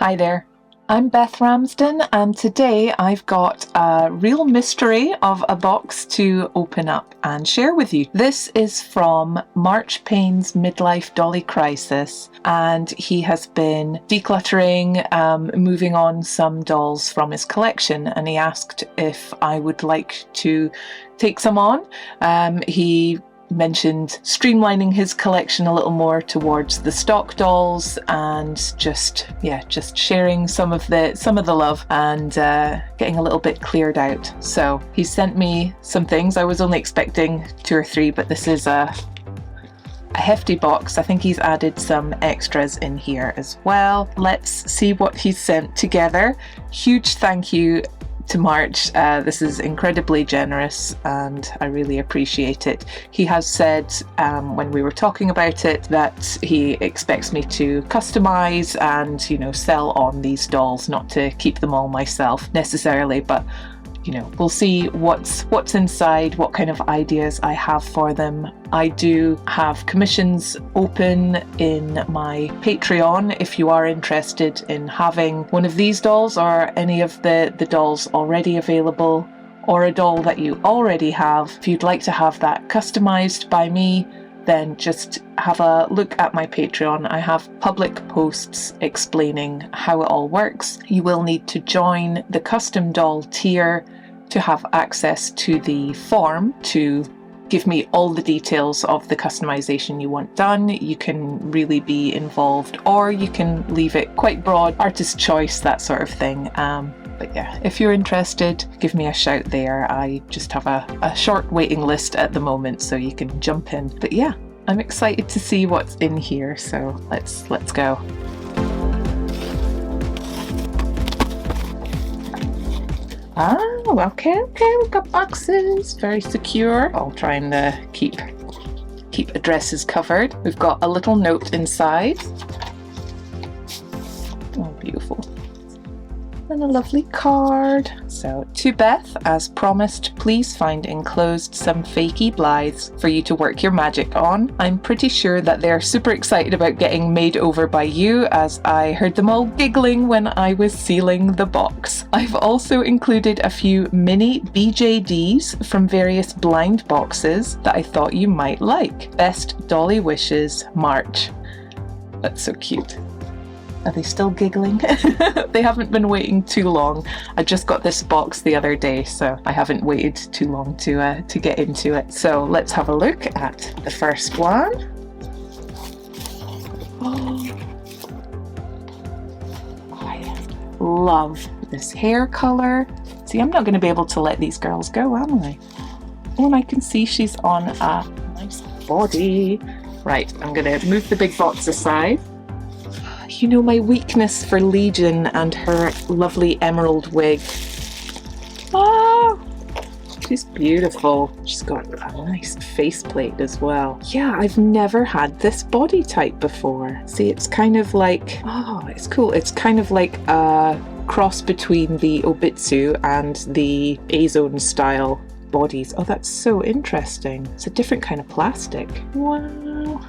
Hi there, I'm Beth Ramsden, and today I've got a real mystery of a box to open up and share with you. This is from March Payne's Midlife Dolly Crisis, and he has been decluttering, moving on some dolls from his collection, and he asked if I would like to take some on. He mentioned streamlining his collection a little more towards the stock dolls and just sharing some of the love and getting a little bit cleared out. So he sent me some things. I was only expecting 2 or 3, but this is a hefty box. I think he's added some extras in here as well. Let's see what he's sent together. Huge thank you to March. This is incredibly generous and I really appreciate it. He has said when we were talking about it that he expects me to customize and sell on these dolls, not to keep them all myself necessarily, but we'll see what's inside, what kind of ideas I have for them. I do have commissions open in my Patreon if you are interested in having one of these dolls or any of the dolls already available, or a doll that you already have. If you'd like to have that customized by me, then just have a look at my Patreon. I have public posts explaining how it all works. You will need to join the custom doll tier to have access to the form to give me all the details of the customization you want done. You can really be involved, or you can leave it quite broad, artist choice, that sort of thing. But yeah, if you're interested, give me a shout there. I just have a short waiting list at the moment, so you can jump in. But yeah, I'm excited to see what's in here, so let's go. Oh, okay, we've got boxes, very secure. I'll try and keep addresses covered. We've got a little note inside. Oh, beautiful. And a lovely card. So, to Beth, as promised, please find enclosed some fakey Blythes for you to work your magic on. I'm pretty sure that they're super excited about getting made over by you, as I heard them all giggling when I was sealing the box. I've also included a few mini BJDs from various blind boxes that I thought you might like. Best Dolly wishes, March. That's so cute. Are they still giggling? They haven't been waiting too long. I just got this box the other day, so I haven't waited too long to get into it. So let's have a look at the first one. Oh, I love this hair color. See, I'm not going to be able to let these girls go, am I? Oh, and I can see she's on a nice body. Right, I'm going to move the big box aside. My weakness for Legion and her lovely emerald wig. Oh, she's beautiful. She's got a nice faceplate as well. Yeah, I've never had this body type before. See, it's kind of like, oh, it's cool. It's kind of like a cross between the Obitsu and the A-Zone style bodies. Oh, that's so interesting. It's a different kind of plastic. Wow.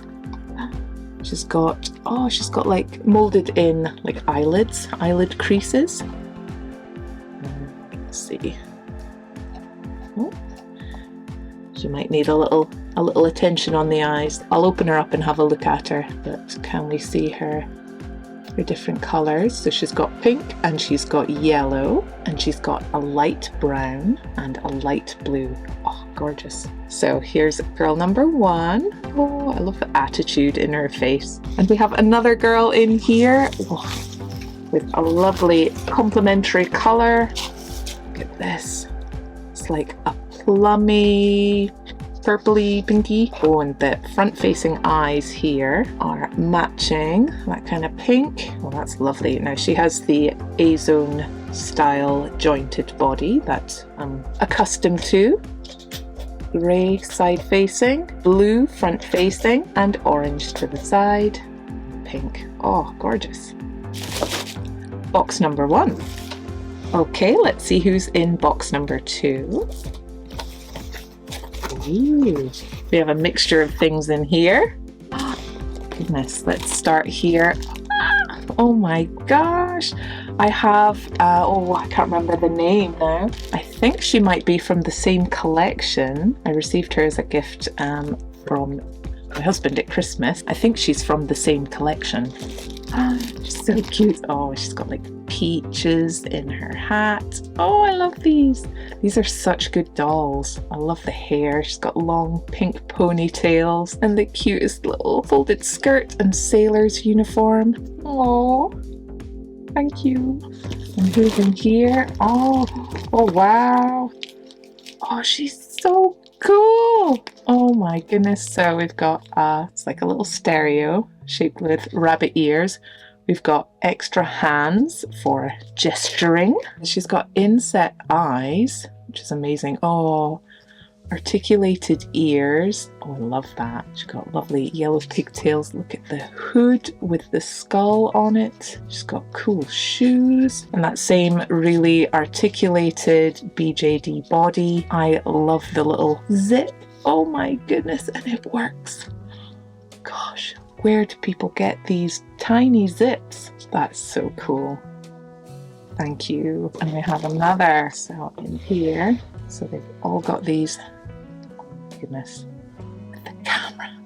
She's got like molded in like eyelid creases. Let's see. Oh. She might need a little attention on the eyes. I'll open her up and have a look at her, but can we see her different colours? So she's got pink and she's got yellow and she's got a light brown and a light blue. Oh, gorgeous. So here's girl number 1. Oh, I love the attitude in her face. And we have another girl in here with a lovely complementary colour. Look at this. It's like a plummy, purpley, pinky. Oh, and the front-facing eyes here are matching that kind of pink. Well, that's lovely. Now she has the A-Zone style jointed body that I'm accustomed to. Grey side facing, blue front facing, and orange to the side. Pink. Oh, gorgeous. Box number 1. Okay, let's see who's in box number 2. Ooh, we have a mixture of things in here. Goodness, let's start here. Oh my gosh. I have, I can't remember the name now. I think she might be from the same collection. I received her as a gift from my husband at Christmas. I think she's from the same collection. She's so cute. Oh, she's got like peaches in her hat. Oh, I love these. These are such good dolls. I love the hair. She's got long pink ponytails and the cutest little folded skirt and sailor's uniform. Oh, thank you. And who's in here? Oh, wow. Oh, she's so cool. Oh my goodness. So we've got, it's like a little stereo shaped with rabbit ears. We've got extra hands for gesturing. She's got inset eyes, which is amazing. Oh, articulated ears. Oh, I love that. She's got lovely yellow pigtails. Look at the hood with the skull on it. She's got cool shoes and that same really articulated BJD body. I love the little zip. Oh my goodness, and it works. Gosh. Where do people get these tiny zips? That's so cool. Thank you. And we have another cell in here. So they've all got these. Oh my goodness. The camera.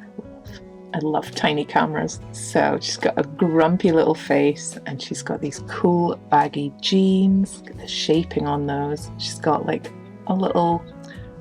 I love tiny cameras. So she's got a grumpy little face and she's got these cool baggy jeans. Look at the shaping on those. She's got like a little,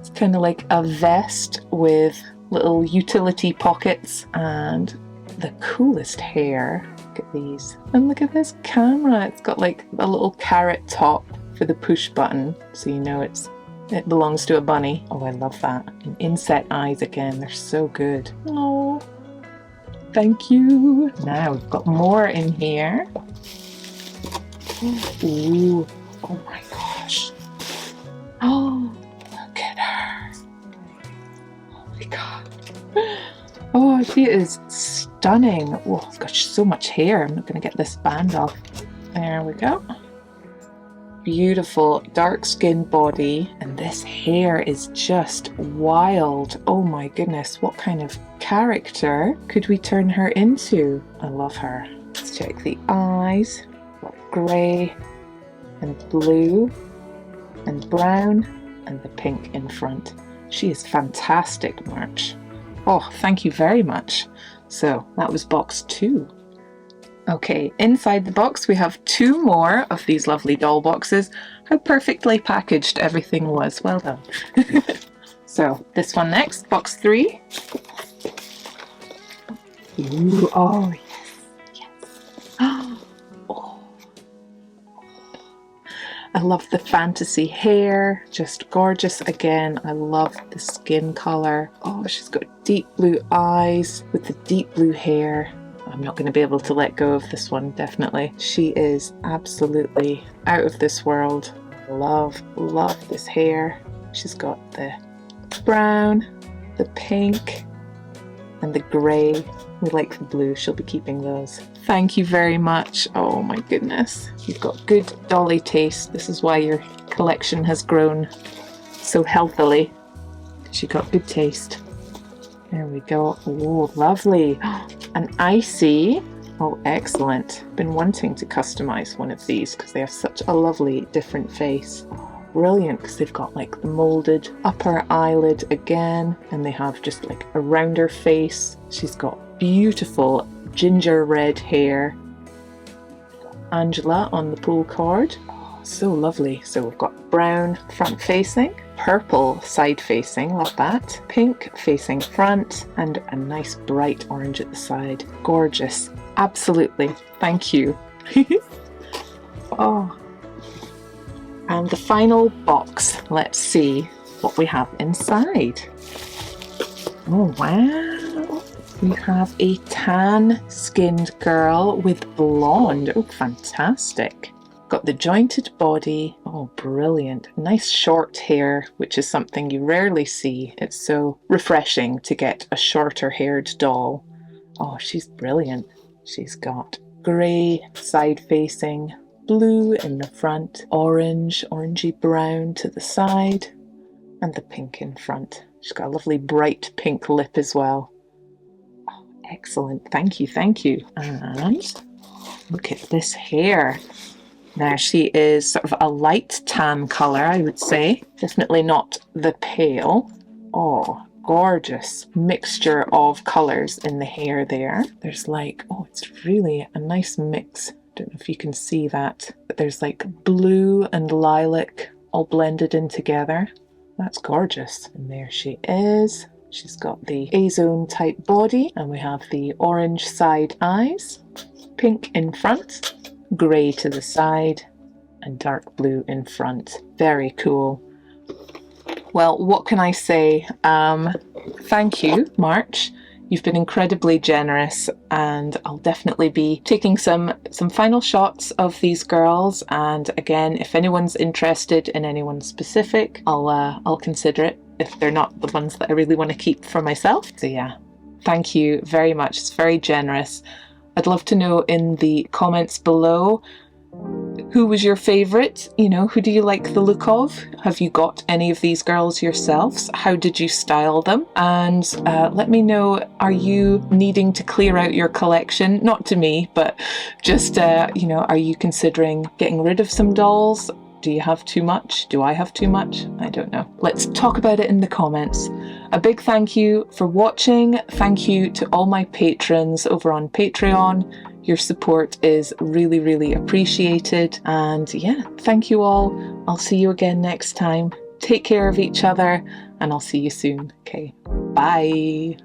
it's kind of like a vest with little utility pockets and the coolest hair. Look at these. And look at this camera. It's got like a little carrot top for the push button. So you know it belongs to a bunny. Oh, I love that. And inset eyes again. They're so good. Oh, thank you. Now we've got more in here. Ooh. Oh my gosh. Oh, look at her. Oh my God. Oh, she is stunning. Oh gosh, so much hair. I'm not going to get this band off. There we go. Beautiful dark skin body, and this hair is just wild. Oh my goodness, what kind of character could we turn her into? I love her. Let's check the eyes. Got grey and blue and brown and the pink in front. She is fantastic, March. Oh, thank you very much. So that was box 2. Okay, inside the box we have 2 more of these lovely doll boxes. How perfectly packaged everything was. Well done. So this one next, box 3. Ooh, oh yes, yes. Oh. I love the fantasy hair, just gorgeous again. I love the skin color. Oh, she's got deep blue eyes with the deep blue hair. I'm not going to be able to let go of this one, definitely. She is absolutely out of this world. Love this hair. She's got the brown, the pink, and the grey. We like the blue. She'll be keeping those. Thank you very much. Oh my goodness. You've got good dolly taste. This is why your collection has grown so healthily. You've got good taste. There we go. Oh, lovely. An icy. Oh, excellent. Been wanting to customize one of these because they have such a lovely different face. Brilliant, because they've got like the molded upper eyelid again, and they have just like a rounder face. She's got beautiful ginger red hair. Angela on the pull cord. Oh, so lovely. So we've got brown front facing, purple side facing, love that, pink facing front, and a nice bright orange at the side. Gorgeous. Absolutely. Thank you. Oh. And the final box. Let's see what we have inside. Oh, wow. We have a tan-skinned girl with blonde. Oh, fantastic. Got the jointed body. Oh, brilliant. Nice short hair, which is something you rarely see. It's so refreshing to get a shorter haired doll. Oh, she's brilliant. She's got grey side facing, blue in the front, orange, orangey brown to the side, and the pink in front. She's got a lovely bright pink lip as well. Oh, excellent. Thank you, thank you. And Look at this hair. Now she is sort of a light tan colour, I would say. Definitely not the pale. Oh, gorgeous mixture of colours in the hair there. There's like, oh, it's really a nice mix. Don't know if you can see that, but there's like blue and lilac all blended in together. That's gorgeous. And there she is. She's got the A-zone type body, and we have the orange side eyes, pink in front, grey to the side, and dark blue in front. Very cool. Well, what can I say? Thank you, March. You've been incredibly generous, and I'll definitely be taking some final shots of these girls. And again, if anyone's interested in anyone specific, I'll consider it if they're not the ones that I really want to keep for myself. So yeah, thank you very much. It's very generous. I'd love to know in the comments below, who was your favourite? You know, who do you like the look of? Have you got any of these girls yourselves? How did you style them? And let me know, are you needing to clear out your collection? Not to me, but just, you know, are you considering getting rid of some dolls? Do you have too much? Do I have too much? I don't know. Let's talk about it in the comments. A big thank you for watching. Thank you to all my patrons over on Patreon. Your support is really, really appreciated. And yeah, thank you all. I'll see you again next time. Take care of each other, and I'll see you soon. Okay, bye.